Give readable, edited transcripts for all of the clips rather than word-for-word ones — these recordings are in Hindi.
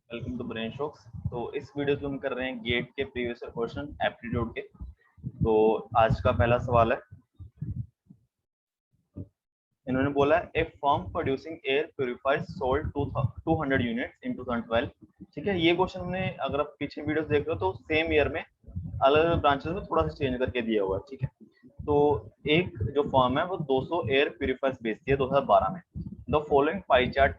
Welcome to brain shocks. तो इस वीडियो में हम कर रहे हैं गेट के प्रीवियस ईयर क्वेश्चन एप्टीट्यूड के। तो आज का पहला सवाल है, इन्होंने बोला है a firm producing air purifier sold 200 units in 2012। ठीक है, ये क्वेश्चन हमने अगर आप पीछे वीडियोस देख रहे हो तो सेम ईयर में अलग अलग ब्रांचेस में थोड़ा सा चेंज करके दिया हुआ है। ठीक है, तो एक जो फर्म है वो 200 एयर प्यूरिफायर्स बेचती है 2012 में। The following pie chart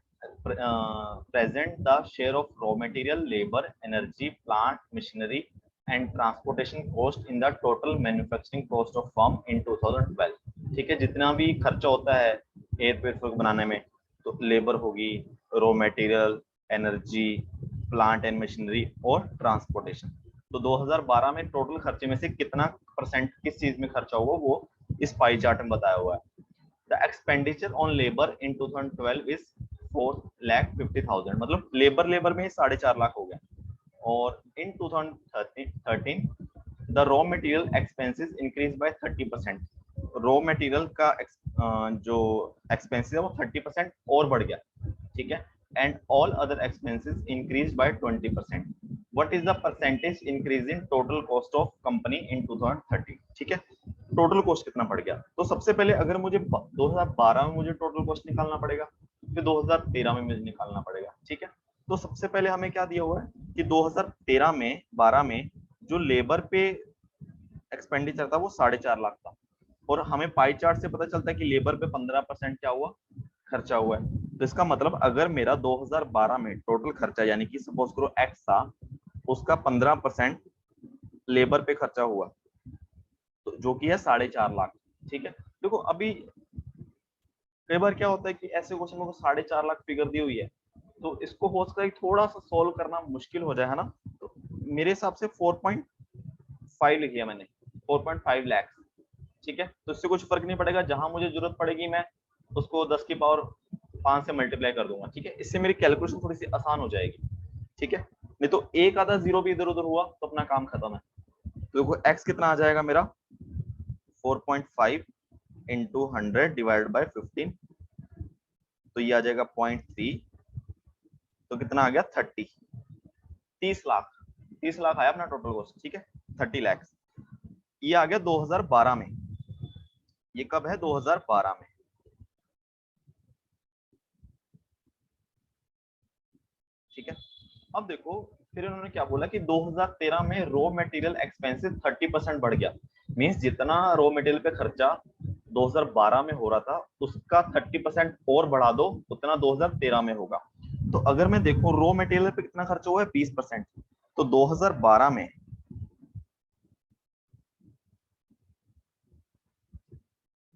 present the share of raw material, labor, energy, plant, machinery and transportation cost in the total manufacturing cost of firm in 2012। ठीक है, जितना भी खर्चा होता है एयर प्यूरिफायर बनाने में, तो लेबर होगी, raw material, energy, plant and machinery और ट्रांसपोर्टेशन। तो 2012 में टोटल खर्चे में से कितना परसेंट किस चीज में खर्चा हुआ वो इस पाई चार्ट में बताया हुआ है। The expenditure on labour in 2012 is 4,50,000, मतलब लेबर में ही 4.5 लाख हो गया। और इन 2013 the raw material expenses increase by 30%। Raw material का जो एक्सपेंसेस है वो 30% और बढ़ गया। ठीक है, and all other expenses increase by 20%। What is the percentage increase in total cost of company इन 2013। ठीक है, टोटल कॉस्ट कितना बढ़ गया। तो सबसे पहले अगर मुझे 2012 में मुझे टोटल कॉस्ट निकालना पड़ेगा, फिर 2013 में मुझे निकालना पड़ेगा। ठीक है, तो सबसे पहले हमें क्या दिया हुआ है कि 2013 में 12 में जो लेबर पे एक्सपेंडिचर था वो 4.5 लाख था, और हमें पाई चार्ट से पता चलता है कि लेबर पे 15% क्या हुआ, खर्चा हुआ है। तो इसका मतलब अगर मेरा 2012 में टोटल खर्चा यानी कि सपोज करो एक्स था, उसका 15% लेबर पे खर्चा हुआ, तो जो कि है 4.5 लाख। ठीक है, देखो अभी कई बार क्या होता है कि ऐसे क्वेश्चन में 4.5 लाख फिगर दी हुई है, तो इसको हो सकता है थोड़ा सा सोल्व करना मुश्किल हो जाए, है ना। तो मेरे हिसाब से 4.5 लिखी है मैंने, 4.5 लाख। ठीक है, तो इससे कुछ फर्क नहीं पड़ेगा, जहां मुझे जरूरत पड़ेगी मैं उसको 10 की पावर 5 से मल्टीप्लाई कर दूंगा। ठीक है, इससे मेरी कैलकुलेशन थोड़ी सी आसान हो जाएगी। ठीक है, नहीं तो एक आधा जीरो भी इधर उधर हुआ तो अपना काम खत्म है। तो देखो एक्स कितना आ जाएगा मेरा, 4.5 इंटू 100 डिवाइड बाई 15, तो ये आ जाएगा 0.3, तो कितना आ गया 30 लाख। 30 लाख आया अपना टोटल कॉस्ट। ठीक है, 30 लाख ये आ गया 2012 में। ये कब है, 2012 में। ठीक है, अब देखो फिर उन्होंने क्या बोला कि 2013 में रॉ मटेरियल एक्सपेंसेस 30% बढ़ गया। मींस जितना रॉ मटेरियल पे खर्चा 2012 में हो रहा था उसका 30% और बढ़ा दो, उतना 2013 में होगा। तो अगर मैं देखूं रॉ मटेरियल पे कितना खर्चा हुआ है 20%, तो 2012 में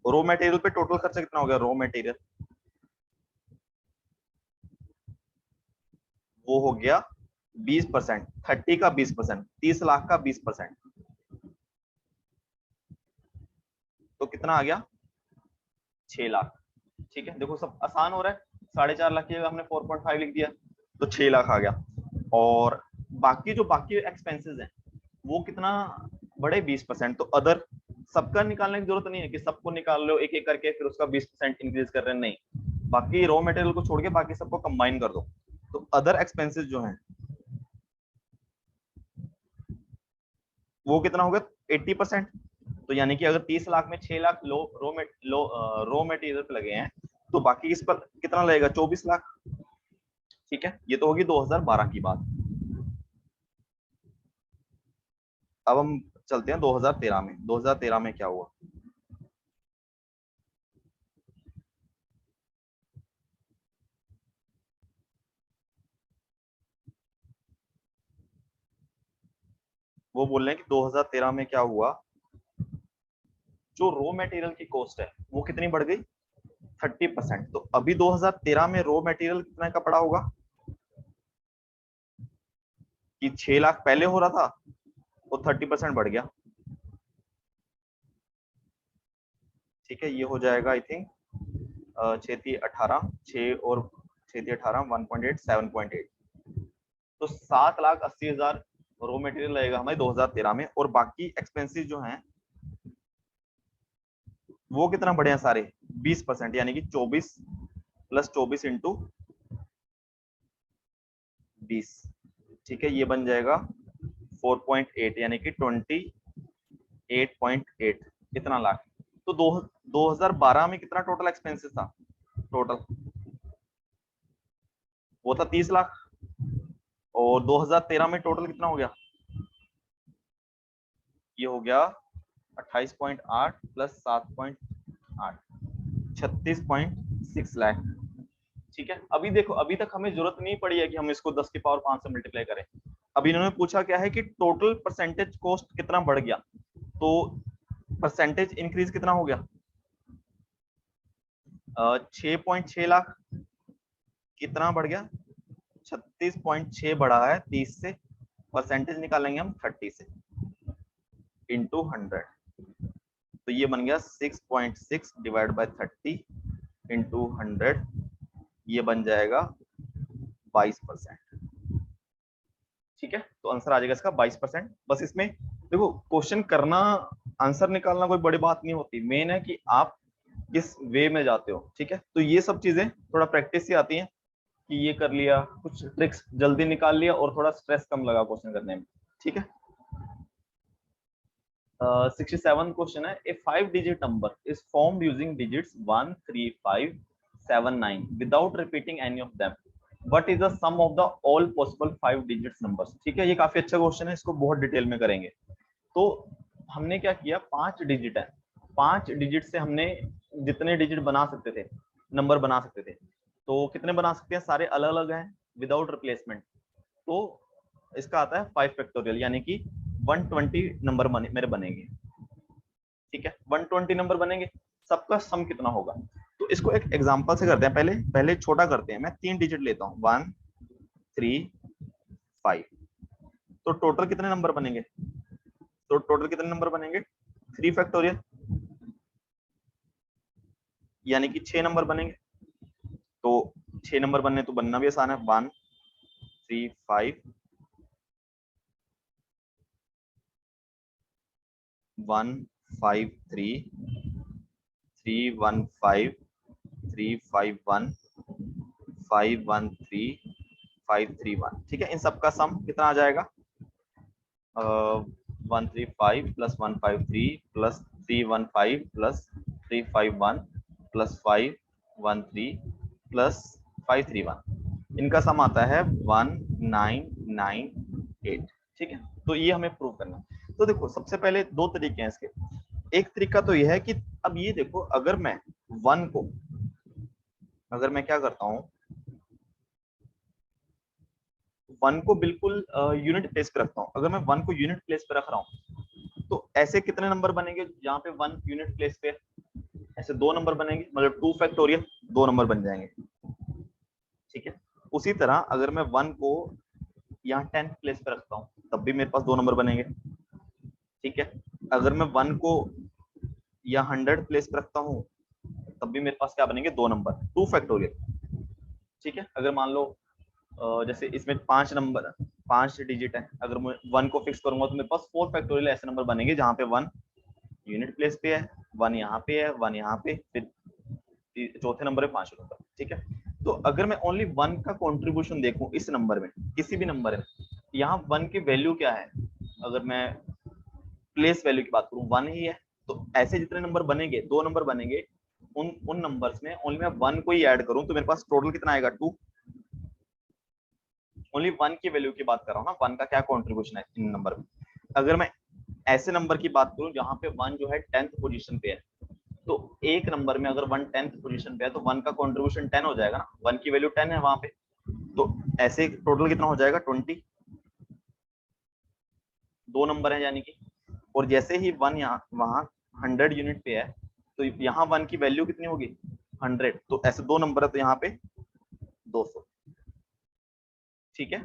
रॉ मटेरियल पे टोटल खर्चा कितना हो गया, रॉ मटेरियल वो हो गया 20%, 30 का 20%, 30 लाख का 20%, तो कितना आ गया 6 लाख। ठीक है, देखो सब आसान हो रहा है। 4.5 लाख की जगह हमने 4.5 लिख दिया तो 6 लाख आ गया। और बाकी जो बाकी एक्सपेंसेस हैं वो कितना बढ़े, 20%। तो अदर सबका निकालने की जरूरत नहीं है कि सबको निकाल लो एक एक करके फिर उसका 20% इंक्रीज कर रहे हैं, नहीं। बाकी रॉ मटेरियल को छोड़ के बाकी सबको कंबाइन कर दो। तो अदर एक्सपेंसेस जो हैं वो कितना होगा 80%। तो यानी कि अगर 30 लाख में 6 लाख रॉ मटेरियल पे लगे हैं, तो बाकी इस पर कितना लगेगा, 24 लाख। ठीक है, ये तो होगी 2012 की बात। अब हम चलते हैं 2013 में। 2013 में क्या हुआ, वो बोल रहे हैं कि 2013 में क्या हुआ, जो रॉ मटेरियल की कॉस्ट है वो कितनी बढ़ गई, 30%। तो अभी 2013 में रॉ मटेरियल कितना का पड़ा होगा कि 6 लाख पहले हो रहा था वो 30% बढ़ गया। ठीक है, ये हो जाएगा आई थिंक 6×18, 6 और 6×18 1.8 7.8, तो 7,80,000 रॉ मटेरियल लगेगा हमें 2013 में। और बाकी एक्सपेंसेस जो हैं वो कितना बढ़े हैं सारे, 20%, यानी कि 24 + 24 इंटू 20, ठीक है, ये बन जाएगा 4.8 यानी कि 28.8 इतना लाख। तो 2012 में कितना टोटल एक्सपेंसेस था? टोटल वो था 30 लाख, और 2013 में टोटल कितना हो गया? ये हो गया 28.8 प्लस 7.8, 36.6 लाख। ठीक है, अभी देखो, अभी तक हमें जरूरत नहीं पड़ी है कि हम इसको 10 की पावर 5 से मल्टीप्लाई करें। अभी इन्होंने पूछा क्या है कि टोटल परसेंटेज कॉस्ट कितना बढ़ गया, तो परसेंटेज इंक्रीज कितना हो गया? 6.6 लाख कितना बढ़ गया? 36.6 बढ़ा है 30 से, परसेंटेज निकालेंगे हम 30 से इंटू 100, तो ये बन गया 6.6 डिवाइड बाय 30 इंटू 100, ये बन जाएगा 22%। ठीक है, तो आंसर आ जाएगा इसका 22%। बस इसमें देखो, क्वेश्चन करना, आंसर निकालना कोई बड़ी बात नहीं होती, मेन है कि आप किस वे में जाते हो। ठीक है, तो ये सब चीजें थोड़ा प्रैक्टिस से आती हैं कि ये कर लिया, कुछ ट्रिक्स जल्दी निकाल लिया और थोड़ा स्ट्रेस कम लगा क्वेश्चन करने में। ठीक है, 67 क्वेश्चन है, a 5 digit number is formed using digits 1 3 5 7 9 without repeating any of them, what is the sum of the all possible 5 digits numbers. ठीक है, ये काफी अच्छा क्वेश्चन है, इसको बहुत डिटेल में करेंगे। तो हमने क्या किया, 5 डिजिट है, 5 डिजिट से हमने जितने डिजिट बना सकते थे, नंबर बना सकते थे, तो कितने बना सकते हैं? सारे अलग अलग हैं विदाउट रिप्लेसमेंट, तो इसका आता है 5 फैक्टोरियल, यानी कि 120 नंबर मेरे बनेंगे। ठीक है, 120 नंबर बनेंगे, सबका सम कितना होगा? तो इसको एक एग्जांपल से करते हैं, पहले पहले छोटा करते हैं। मैं 3 डिजिट लेता हूं, 1 3 5, तो टोटल कितने नंबर बनेंगे? तो टोटल कितने नंबर बनेंगे? 3 फैक्टोरियल, यानी कि 6 नंबर बनेंगे। तो 6 नंबर बनने, तो बनना भी आसान है, 1 3 5 1 5 3 3 1 5 3 5 1 5 1 3 5 3 1। ठीक है, इन सबका सम कितना आ जाएगा? 135 plus 153 plus 315 plus 351 plus 513 plus 531, इनका सम आता है 1998। ठीक है, तो ये हमें प्रूव करना है। तो देखो, सबसे पहले दो तरीके हैं इसके। एक तरीका तो ये है कि अब ये देखो, अगर मैं वन को, अगर मैं क्या करता हूँ, वन को बिल्कुल यूनिट प्लेस पे रखता हूँ। अगर मैं वन को यूनिट प्लेस पे रख रहा हूँ, तो ऐसे कितने नंबर बनेंगे जहाँ पे वन यूनिट प्लेस पे? ऐसे 2 नंबर बनेंगे, मतलब 2 फैक्टोरियल 2 नंबर बन जाएंगे। ठीक है, उसी तरह अगर मैं वन को यहाँ 10th प्लेस पे रखता हूँ, तब भी मेरे पास 2 नंबर बनेंगे। ठीक है, अगर मैं वन को या 100 प्लेस पे रखता हूँ, तब भी मेरे पास क्या बनेंगे? 2 नंबर, 2 फैक्टोरियल। ठीक है, अगर मान लो जैसे इसमें 5 नंबर, 5 डिजिट है, अगर मैं वन को फिक्स करूंगा तो मेरे पास 4 फैक्टोरियल ऐसे नंबर बनेंगे जहाँ पे वन यूनिट प्लेस पे है, वन यहाँ पे है, वन यहाँ पे, फिर चौथे नंबर पे 5 नंबर। ठीक है, तो अगर मैं ओनली वन का कंट्रीब्यूशन देखूं इस नंबर में, किसी भी नंबर में, यहाँ वन की वैल्यू क्या है? अगर मैं प्लेस वैल्यू की बात करूं, वन ही है, तो ऐसे जितने नंबर बनेंगे, 2 नंबर बनेंगे, उन नंबर्स में ओनली मैं वन को ही ऐड करूं तो मेरे पास टोटल कितना आएगा? 2। ओनली वन की वैल्यू की बात कर रहा हूँ ना, वन का क्या कंट्रीब्यूशन है इन नंबर में। अगर मैं ऐसे नंबर की बात करूं जहां पे वन जो है 10th पोजीशन पे है, तो एक नंबर में अगर वन 10th पोजीशन पे है, तो वन का कंट्रीब्यूशन 10 हो जाएगा ना, वन की वैल्यू 10 है वहां पे, तो ऐसे टोटल कितना हो जाएगा? 20। 2 नंबर है यानी कि, और जैसे ही वन यहाँ वहां 100 यूनिट पे है, तो यहाँ वन की वैल्यू कितनी होगी? 100, तो ऐसे 2 नंबर है, तो यहाँ पे 200। ठीक है,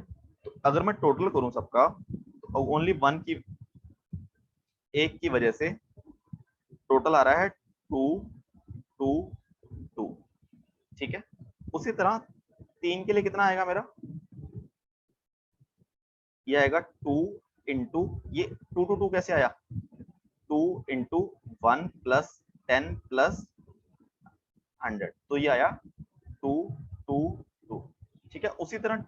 तो अगर मैं टोटल करूं सबका, तो ओनली वन की, एक की वजह से टोटल आ रहा है 2 2 2। ठीक है, उसी तरह 3 के लिए कितना आएगा मेरा? ये आएगा 2 इंटू, ये 2 टू 2 कैसे आया? 2 इंटू 1 प्लस 10 प्लस 100, तो ये आया 2 2 2। ठीक है, उसी तरह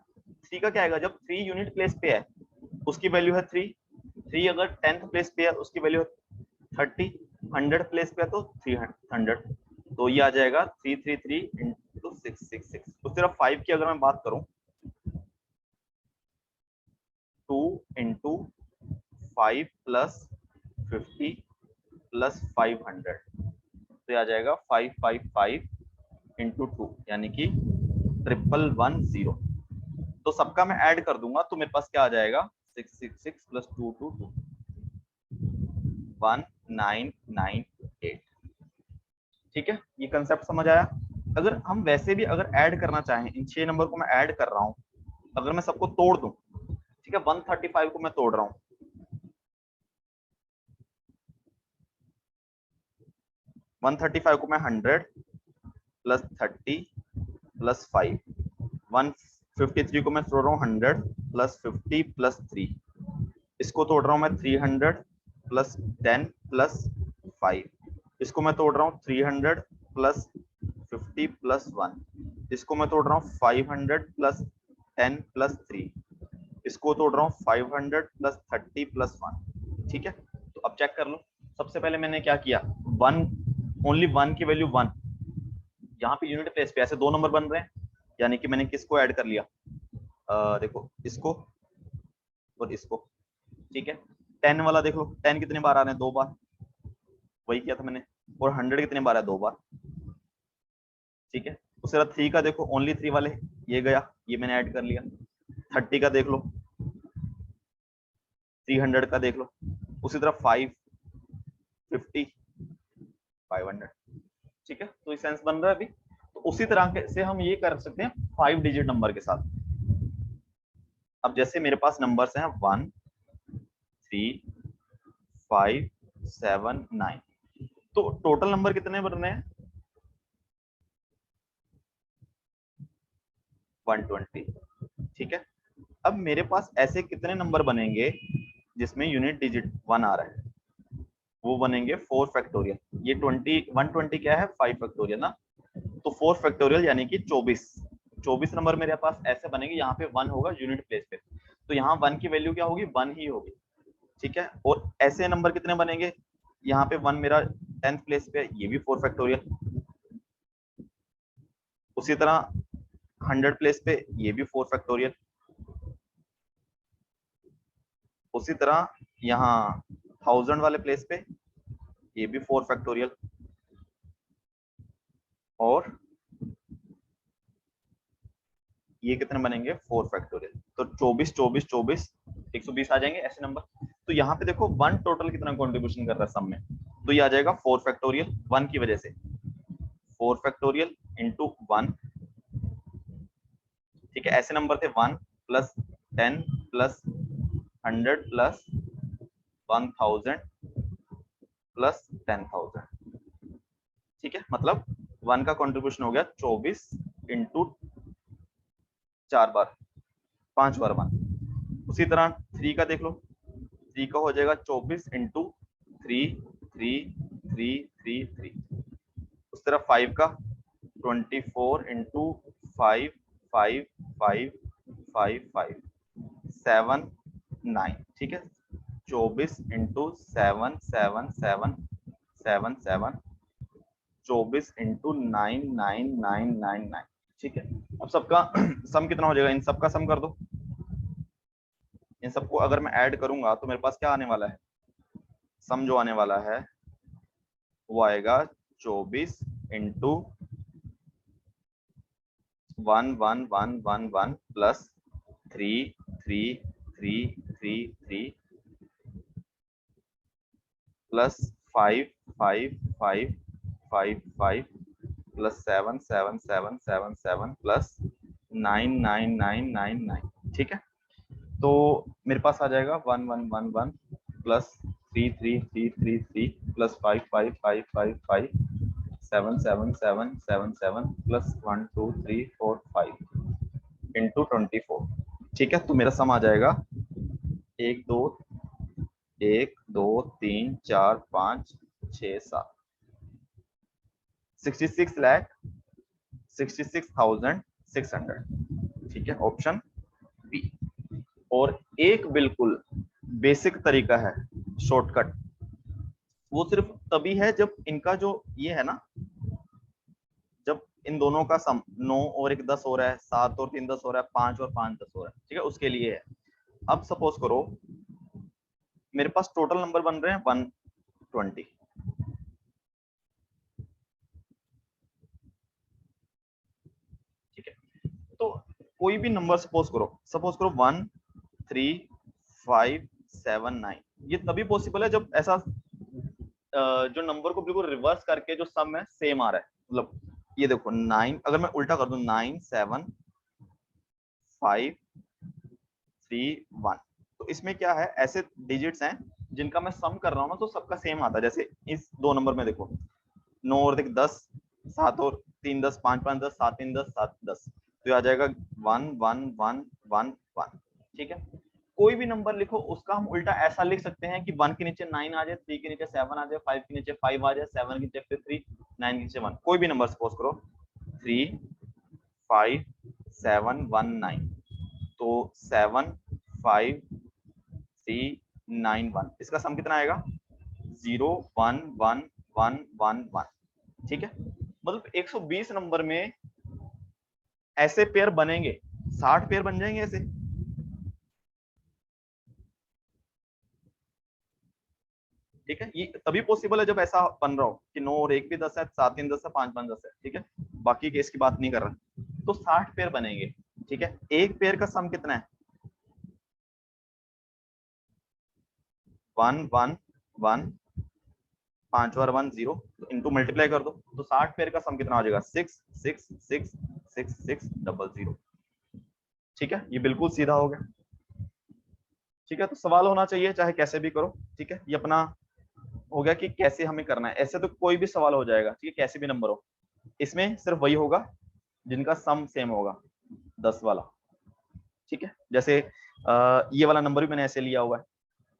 3 का क्या आएगा, जब 3 यूनिट प्लेस पे है उसकी वैल्यू है 3, 3 अगर 10th प्लेस पे है उसकी वैल्यू है 30, 100 प्लेस पे है तो 300, तो ये आ जाएगा 333 इंटू 666। तो सिर्फ 5 की अगर मैं बात करूं, 2 इंटू 5 प्लस 50 प्लस 500, तो ये आ जाएगा 555 इंटू 2 यानी कि 1110। तो सबका मैं ऐड कर दूंगा तो मेरे पास क्या आ जाएगा, 666 प्लस 222 1998। ठीक है, ये कंसेप्ट समझ आया। अगर हम वैसे भी अगर ऐड करना चाहें, इन 6 नंबर को मैं ऐड कर रहा हूं, अगर मैं सबको तोड़ दूं, ठीक है, 135 को मैं तोड़ रहा हूं, 135 को मैं 100 प्लस 30 प्लस 5, 153 को मैं तोड़ रहा हूँ 100 प्लस 50 प्लस 3, इसको तोड़ रहा हूँ मैं 300 प्लस 10 प्लस 5, इसको मैं तोड़ रहा हूँ 300 प्लस 50 प्लस 1, इसको मैं तोड़ रहा हूँ 500 प्लस 10 प्लस 3, इसको तोड़ रहा हूँ 500 प्लस 30 प्लस 1। ठीक है, तो अब चेक कर लो। सबसे पहले मैंने क्या किया, 1, ओनली 1 की वैल्यू 1, यहाँ पे यूनिट प्लेस पे ऐसे 2 नंबर बन रहे हैं, यानी कि मैंने किसको ऐड कर लिया, देखो इसको और इसको। ठीक है, 10 वाला देख लो, 10 कितने बार आ रहे हैं, 2 बार, वही किया था मैंने। और 100 कितने बार है, 2 बार। ठीक है, उसके बाद 3 का देखो, ओनली 3 वाले ये गया, ये मैंने ऐड कर लिया। 30 का देख लो, 300 का देख लो, उसी तरह 5, 50, 500। ठीक है, तो ये सेंस बन रहा है अभी। तो उसी तरह से हम ये कर सकते हैं 5 डिजिट नंबर के साथ। अब जैसे मेरे पास नंबर्स हैं 1, 3, 5, 7, 9, तो टोटल नंबर कितने बन रहे हैं, 120। ठीक है, अब मेरे पास ऐसे कितने नंबर बनेंगे जिसमें यूनिट डिजिट 1 आ रहा है, वो बनेंगे 4 फैक्टोरियल। ये 120 क्या है, 5 फैक्टोरियल ना, तो 4 फैक्टोरियल यानी कि 24 नंबर मेरे पास ऐसे बनेंगे, यहाँ पे 1 होगा यूनिट प्लेस पे, तो यहाँ 1 की वैल्यू क्या होगी, 1 ही होगी। ठीक है, और ऐसे नंबर कितने बनेंगे, यहाँ पे 1 मेरा 10th प्लेस पे, ये भी 4 फैक्टोरियल। उसी तरह 100 प्लेस पे ये भी 4 फैक्टोरियल। उसी तरह यहाँ 1000 वाले प्लेस पे ये भी 4 फैक्टोरियल। और ये कितने बनेंगे, 4 फैक्टोरियल। तो 24 24 24 120 आ जाएंगे ऐसे नंबर। तो यहाँ पे देखो 1 टोटल कितना कंट्रीब्यूशन कर रहा है सब में, तो ये आ जाएगा 4 फैक्टोरियल 1 की वजह से, 4 फैक्टोरियल इंटू 1। ठीक है, ऐसे नंबर थे 1 प्लस 10 प्लस 100 प्लस 1000 प्लस 10,000। ठीक है, मतलब 1 का कंट्रीब्यूशन हो गया 24 इंटू 4 बार, 5 बार 1। उसी तरह 3 का देख लो, 3 का हो जाएगा 24 इंटू 3 3 3 3 3। उस तरह 5 का 24 इंटू 5 5 5 5 5 7 9। ठीक है, 24 इंटू 7 7 7 7 7, 24 इंटू 9 9 9 9 9। ठीक है, अब सबका सम कितना हो जाएगा, इन सबका सम कर दो। इन सबको अगर मैं ऐड करूंगा तो मेरे पास क्या आने वाला है, सम जो आने वाला है वो आएगा 24 into 1 1 1 1 1 plus 3 3 3 3 3 plus 5 5 5 5 5 plus 7 7 7 7 7 plus 9 9 9 9 9। ठीक है, तो मेरे पास आ जाएगा 1 1 1 1 प्लस 3 3 3 3 3 प्लस 5 5 5 5 5 7 7 7 7 7 प्लस 1 2 3 4 5 इंटू 24। ठीक है, तो मेरा सम आ जाएगा 1 2 1 2 3 4 5 6 7 66 लाख 66,600। ठीक है, ऑप्शन और एक बिल्कुल बेसिक तरीका है शॉर्टकट, वो सिर्फ तभी है जब इनका जो ये है ना, जब इन दोनों का सम 9 और 1 10 हो रहा है, 7 और 3 10 हो रहा है, 5 और 5 10 हो रहा है, ठीक है, उसके लिए है। अब सपोज करो मेरे पास टोटल नंबर बन रहे हैं 120, ठीक है। तो कोई भी नंबर सपोज करो 1 3 5 7 9, ये तभी पॉसिबल है जब ऐसा जो नंबर को बिल्कुल रिवर्स करके जो सम है सेम आ रहा है। मतलब ये देखो 9, अगर मैं उल्टा कर दूं 9 7 5 3 1, तो इसमें क्या है, ऐसे डिजिट्स हैं जिनका मैं सम कर रहा हूँ ना तो सबका सेम आता है। जैसे इस दो नंबर में देखो 9 और 10, 7 और 3 10, 5 5 10, 7 3 10, 7 10, तो ये आ जाएगा 1 1 1 1 1, ठीक है। कोई भी नंबर लिखो उसका हम उल्टा ऐसा लिख सकते हैं कि 1 के नीचे 9 आ जाए, 3 के नीचे 7 आ जाए, 5 के नीचे 5 आ जाए, 7 के नीचे फिर 3, 9 के नीचे 1। कोई भी नंबर सपोज करो 3 5 7 1 9, तो 7 5 3 9 1, इसका सम कितना आएगा 0 1 1 1 1 1, ठीक है। मतलब 120 नंबर में ऐसे पेयर बनेंगे, 60 पेयर बन जाएंगे ऐसे। ठीक है, ये तभी पॉसिबल है जब ऐसा बन रहा हो कि 9 और 1 भी 10 है, 7 3 10 है, 5 5 10 है, ठीक है। बाकी केस की बात नहीं कर रहा, तो 60 पेयर बनेंगे, ठीक है। एक पेयर का सम कितना है 1 1 1, 5 और 1 0, तो इनटू मल्टीप्लाई कर दो, तो 60 पेयर का सम कितना हो जाएगा 6 6 6 6 6 0 0, ठीक है। ये बिल्कुल सीधा हो गया, ठीक है। तो सवाल होना चाहिए चाहे कैसे भी करो, ठीक है। ये अपना हो गया कि कैसे हमें करना है। ऐसे तो कोई भी सवाल हो जाएगा, ठीक है, कैसे भी नंबर हो, इसमें सिर्फ वही होगा जिनका सम सेम होगा 10 वाला, ठीक है। जैसे ये वाला नंबर भी मैंने ऐसे लिया हुआ है,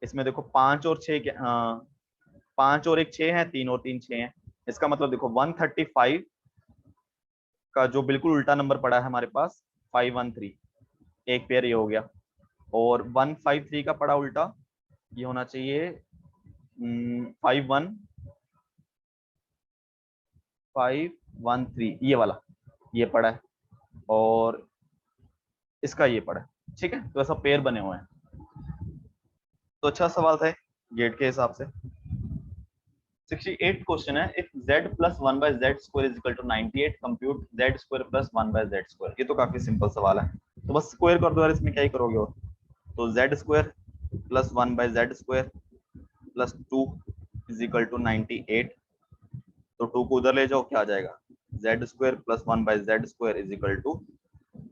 इसमें देखो 5 और 6 5 और 1 6 है, 3 और 3 6 है, इसका मतलब देखो 135 का जो बिल्कुल उल्टा नंबर पड़ा है हमारे पास 513, एक पेयर ये हो गया। और 153 का पड़ा उल्टा, ये होना चाहिए 513, ये वाला ये पड़ा है, और इसका ये पड़ा है, ठीक है। तो ऐसा पेयर बने हुए हैं। तो अच्छा सवाल था गेट के हिसाब से। 68 क्वेश्चन है, if z plus 1 by z square is equal to 98, compute z square plus 1 by z square. ये तो काफी सिंपल सवाल है, तो बस स्क्वायर कर दो यार, इसमें क्या ही करोगे। और तो z square plus 1 by z square plus 2 is equal to 98, तो 2 को उधर ले जाओ, क्या आ जाएगा z square plus 1 by z square is equal to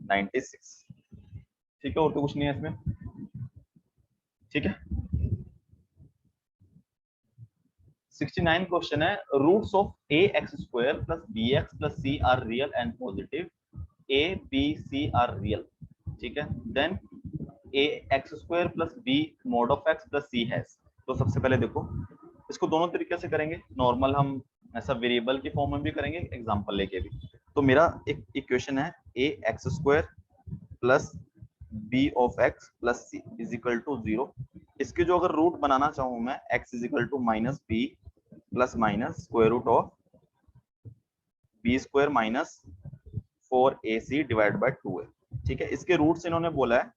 96, ठीक है। और तो कुछ नहीं है इसमें, ठीक है। 69 क्वेश्चन है, roots of a x square plus b x plus c are real and positive, a b c are real, ठीक है। Then a x square plus b mod of x plus c has. तो सबसे पहले देखो इसको दोनों तरीके से करेंगे, नॉर्मल हम ऐसा वेरिएबल की फॉर्म में भी करेंगे, एग्जांपल लेके भी। तो मेरा एक इक्वेशन है a x square plus b of x plus c is equal to 0। इसके जो अगर रूट बनाना चाहूं मैं, x is equal to minus b plus minus square root of b square minus 4ac divide by 2a, ठीक है। इसके रूट्स इन्होंने बोला है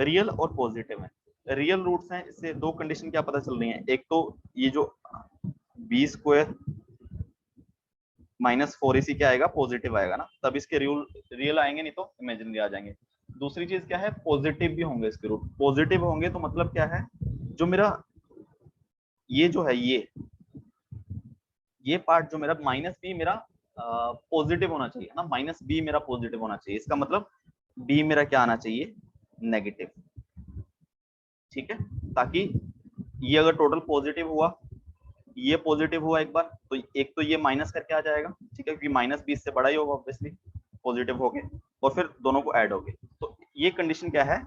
रियल और पॉजिटिव है। रियल रूट्स हैं, इससे दो कंडीशन क्या पता चल रही है, एक तो ये जो बी स्क्वायर माइनस 4ac क्या आएगा पॉजिटिव आएगा ना, तब इसके रियल आएंगे, नहीं तो इमेजिनरी आ जाएंगे। दूसरी चीज क्या है, पॉजिटिव भी होंगे इसके रूट, पॉजिटिव होंगे तो मतलब क्या है, जो मेरा ये जो है ये पार्ट जो मेरा माइनस बी मेरा पॉजिटिव होना चाहिए ना, माइनस बी मेरा पॉजिटिव होना चाहिए, इसका मतलब बी मेरा क्या आना चाहिए नेगेटिव, ठीक है। ताकि ये अगर टोटल पॉजिटिव हुआ, ये पॉजिटिव हुआ एक बार, तो एक तो ये माइनस करके आ जाएगा, ठीक है, क्योंकि माइनस 20 से बड़ा ही होगा ऑब्वियसली पॉजिटिव हो गए, और फिर दोनों को ऐड हो गए। तो ये कंडीशन क्या है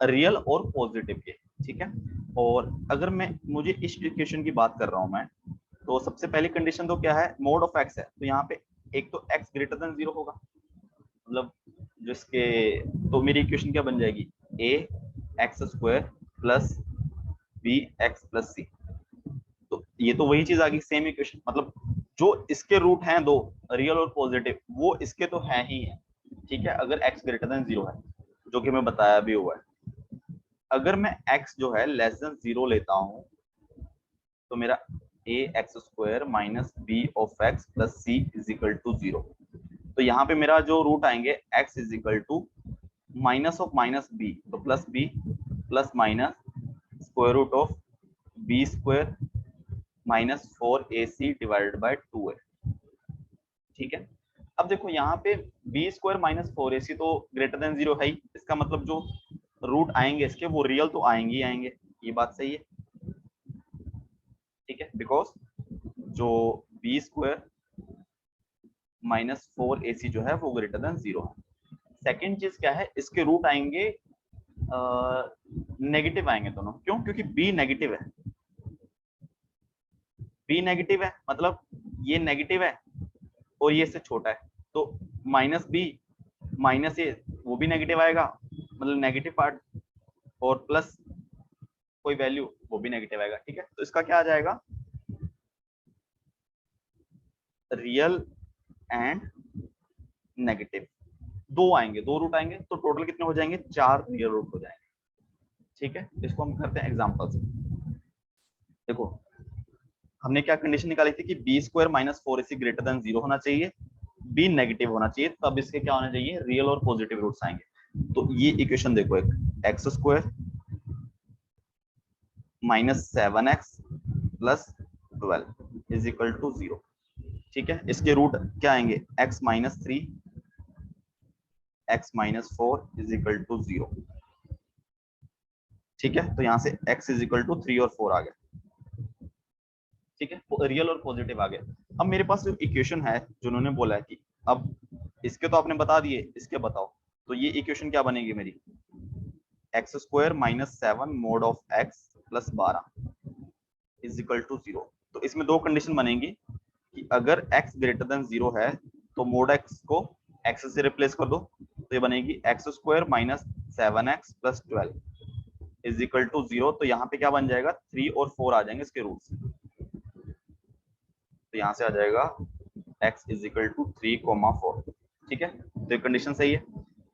रियल और पॉजिटिव के, ठीक है। और अगर मैं मुझे इस इक्वेशन की बात कर रहा हूं मैं, तो सबसे पहली कंडीशन तो क्या है मोड ऑफ एक्स है, तो यहाँ पे एक तो x ग्रेटर देन 0 होगा, मतलब जिसके, तो मेरी इक्वेशन क्या बन जाएगी a x square plus b x plus c. तो ये तो वही चीज आ गई, सेम इक्वेशन, मतलब जो इसके रूट हैं दो, रियल और पॉजिटिव, वो इसके तो है ही है, ठीक है, अगर x ग्रेटर देन 0 है, जो कि मैं बताया भी हुआ है। अगर मैं x जो है लेस देन 0 लेता हूं तो मेरा a x square minus b of x plus c is equal to 0। तो यहाँ पे मेरा जो रूट आएंगे x is equal to minus of minus b, तो plus b plus minus square root of b square minus 4ac divided by 2a। ठीक है, अब देखो यहाँ पे बी स्क्वायर माइनस 4ac तो ग्रेटर देन 0 है ही, इसका मतलब जो रूट आएंगे इसके वो रियल तो आएंगे ही आएंगे, ये बात सही है, ठीक है, बिकॉज जो बी स्क्वायर माइनस 4ac जो है वो ग्रेटर देन 0 है। सेकेंड चीज क्या है, इसके रूट आएंगे नेगेटिव आएंगे दोनों, क्यों, क्योंकि बी नेगेटिव है, बी नेगेटिव है मतलब ये नेगेटिव है और ये इससे छोटा है, तो माइनस बी माइनस ए वो भी नेगेटिव आएगा, मतलब नेगेटिव पार्ट, और प्लस कोई वैल्यू वो भी नेगेटिव आएगा, ठीक है, तो इसका क्या आ जाएगा, रियल एंड नेगेटिव, दो आएंगे, दो रूट आएंगे, तो टोटल कितने हो जाएंगे, 4 रियल रूट हो जाएंगे, ठीक है। इसको हम करते हैं एग्जांपल से। देखो हमने क्या कंडीशन निकाली थी कि b square minus 4ac greater than 0 होना चाहिए, बी नेगेटिव होना चाहिए, तब इसके क्या होना चाहिए, रियल और पॉजिटिव रूट्स आएंगे। तो ये इक्वेशन देखो, एक x square minus 7x plus 12 is equal to 0, ठीक है, इसके रूट क्या आएंगे, x minus 3 x minus 4 is equal to 0, ठीक है, तो यहाँ से x इज इक्वल टू 3 और 4 आ गया, ठीक है, रियल और पॉजिटिव आ गया। अब मेरे पास जो इक्वेशन है जो उन्होंने बोला है कि अब इसके तो आपने बता दिए, इसके बताओ, तो ये इक्वेशन क्या बनेगी मेरी, x square minus 7 mod of x plus 12 is equal to 0। तो इसमें दो कंडीशन बनेंगी कि अगर x ग्रेटर देन 0 है तो मोड x को x से रिप्लेस कर दो, तो ये बनेगी x square minus 7x plus 12 is equal to 0। तो यहाँ पे क्या बन जाएगा, 3 और 4 आ जाएंगे इसके रूट्स, तो यहाँ से आ जाएगा x इज इक्वल टू 3,4, ठीक है, तो ये कंडीशन सही है।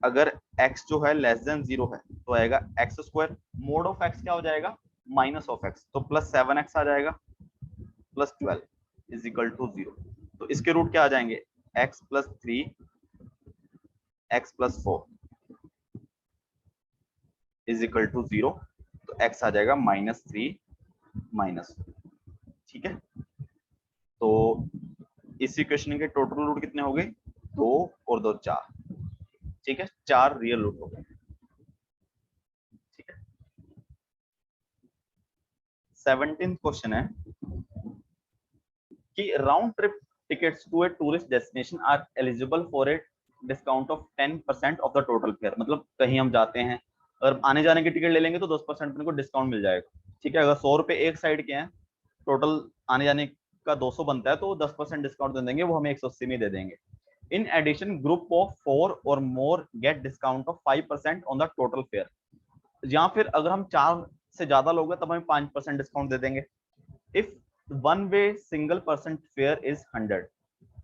अगर x जो है लेस देन 0 है तो आएगा x square, mode of x क्या हो जाएगा, माइनस ऑफ x, तो प्लस 7x आ जाएगा प्लस 12 इज इक्वल टू 0। तो इसके रूट क्या आ जाएंगे, x plus 3 x plus 4 is equal to 0, तो x आ जाएगा माइनस 3 माइनस, ठीक है। तो इस इक्वेशन के टोटल रूट कितने हो गए, 2 और 2 4, ठीक है, 4 रियल रूट हो गए, ठीक है। 17th क्वेश्चन है कि round trip tickets to a tourist destination are eligible for a discount of 10% of the total fare, मतलब कहीं हम जाते हैं अगर आने जाने की टिकट ले लेंगे तो 10% अपने को डिस्काउंट मिल जाएगा, ठीक है, अगर 100 रुपए एक साइड के हैं, टोटल आने जाने का 200 बनता है, तो 10% डिस्काउंट दे देंगे, वो हमें 180 में दे देंगे। इन एडिशन ग्रुप ऑफ 4 और more get discount of 5% on the total fare, या फिर अगर हम 4 से ज्यादा लोग हैं तब हमें 5% डिस्काउंट दे देंगे। If one way single person fair is 100,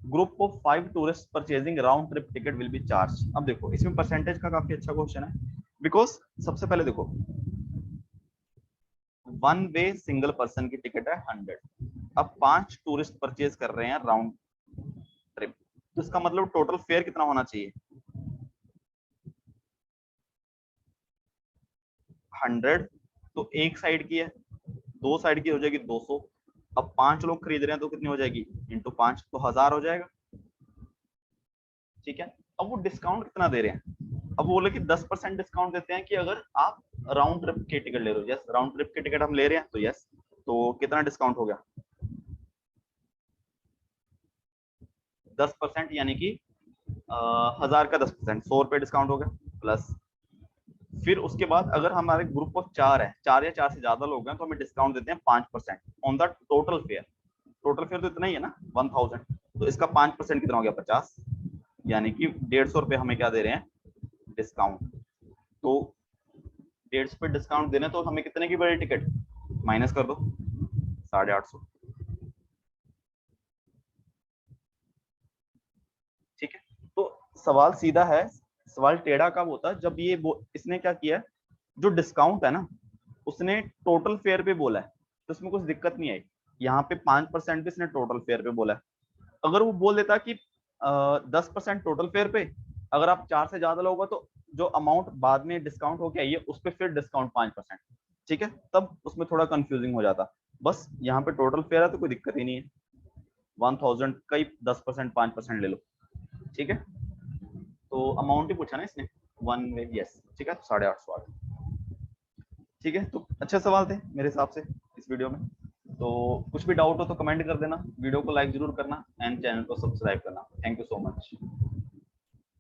group of 5 tourist purchasing round trip ticket will be charge. अब देखो इसमें परसेंटेज का काफी अच्छा क्वेश्चन है, बिकॉज सबसे पहले देखो वन वे सिंगल पर्सन की टिकट है 100, अब 5 टूरिस्ट परचेज कर रहे हैं राउंड ट्रिप, तो इसका मतलब टोटल फेयर कितना होना चाहिए, 100, तो एक साइड की है, दो साइड की हो जाएगी 200, अब 5 लोग खरीद रहे हैं तो कितनी हो जाएगी, इंटू 5, तो 1000 हो जाएगा, ठीक है। अब वो डिस्काउंट कितना दे रहे हैं, अब वो बोले कि 10% डिस्काउंट देते हैं कि अगर आप राउंड ट्रिप की टिकट ले रहे हो, यस राउंड ट्रिप की टिकट हम ले रहे हैं, तो यस, तो कितना डिस्काउंट हो गया, 10%, यानी कि 1000 का 10%, 100 रुपए डिस्काउंट हो गया, प्लस फिर उसके बाद अगर हमारे ग्रुप ऑफ 4 है, 4 या 4 से ज्यादा लोग हैं, तो हमें डिस्काउंट देते हैं 5% on the total fair, total fair तो इतना ही है ना 1000, तो इसका 5% कितना हो गया, 50, यानी कि 150 रुपए हमें क्या दे रहे हैं, डिस्काउंट। तो 150 पे डिस्काउंट देना, तो हमें कितने की पड़ी टिकट, माइनस कर दो 850। ठीक है, तो सवाल सीधा है, सवाल टेढ़ा कब होता है, जब ये इसने क्या किया है, जो डिस्काउंट है ना उसने टोटल फेयर पे बोला है, तो इसमें कुछ दिक्कत नहीं आई। यहाँ पे 5% भी इसने टोटल फेयर पे बोला है। अगर वो बोल देता कि 10% टोटल फेयर पे, अगर आप 4 से ज्यादा लोगे तो जो अमाउंट बाद में डिस्काउंट होके आई है उस पर फिर डिस्काउंट 5%, ठीक है, तब उसमें थोड़ा कंफ्यूजिंग हो जाता। बस यहाँ पे टोटल फेयर है तो कोई दिक्कत ही नहीं है, 1000 का ही 10% 5% ले लो, ठीक है। तो अमाउंट ही पूछा ना इसने, वन वे, यस, ठीक है, तो 850। ठीक है, तो अच्छे सवाल थे मेरे हिसाब से इस वीडियो में। तो कुछ भी डाउट हो तो कमेंट कर देना, वीडियो को लाइक जरूर करना एंड चैनल को सब्सक्राइब करना। Thank you so much.